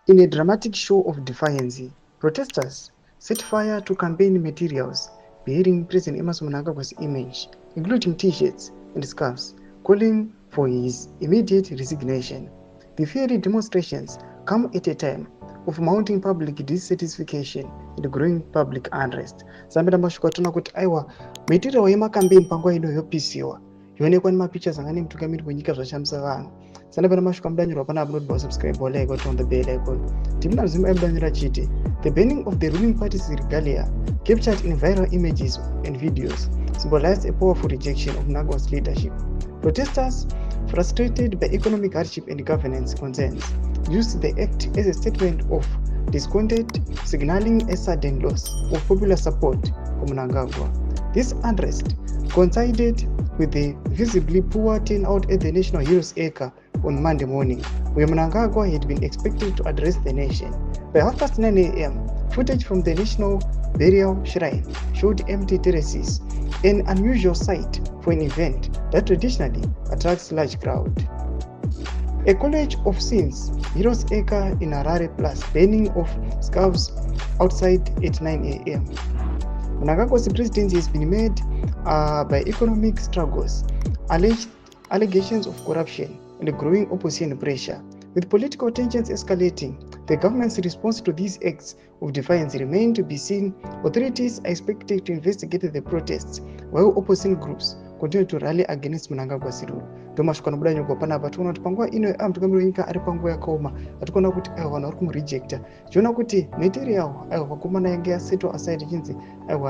In a dramatic show of defiance, protesters set fire to campaign materials bearing President Emerson Mnangagwa's image, including t-shirts and scarves, calling for his immediate resignation. The fiery demonstrations come at a time of mounting public dissatisfaction and growing public unrest. Zambira mashuka tuna kuti aiwa miitiro yemakampeini panguva ino yopisiwa yoonekwa nemapicha angane mutungamiri wenyika zvashamisa vanhu. Zambira mashuka mudanyorwa panapa noti subscribe like on the bell icon. Timuna zimba mudanyorwa chiti the burning of the ruling party's regalia captured in viral images and videos symbolized a powerful rejection of Mnangagwa's leadership. Protesters, frustrated by economic hardship and governance concerns, used the act as a statement of discontent, signaling a sudden loss of popular support for Mnangagwa. This unrest coincided with the visibly poor turnout at the National Heroes Acre on Monday morning, where Mnangagwa had been expected to address the nation. By 9:30 a.m., footage from the National Burial Shrine showed empty terraces, an unusual sight for an event that traditionally attracts large crowds. A collage of scenes, Heroes Acre in Harare plus burning of scarves outside at 9 a.m. Mnangagwa's presidency has been made by economic struggles, allegations of corruption, and growing opposition pressure. With political tensions escalating, the government's response to these acts of defiance remain to be seen. Authorities are expected to investigate the protests, while opposition groups continue to rally against Mnangagwa's rule. Ndomashukwa nobudanyorwa panapa tikuona kuti panguva ino mutungamiri wenyika ari panguva yakaoma atikuona kuti vanhu vari kumurejecta tichiona kuti material vakomana yange yasetwa aside chinzi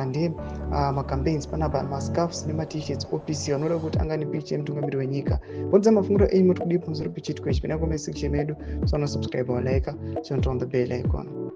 ndemacampaigns panapa mascarfs nemat-shirts opisiwa anoda kuti angane picha yemutungamiri wenyika. Bodza mafungiro enyu muri kudii pamusoro pechitiko ichi? Pinda comment section medu, subscribe, like, turn on the bell icon.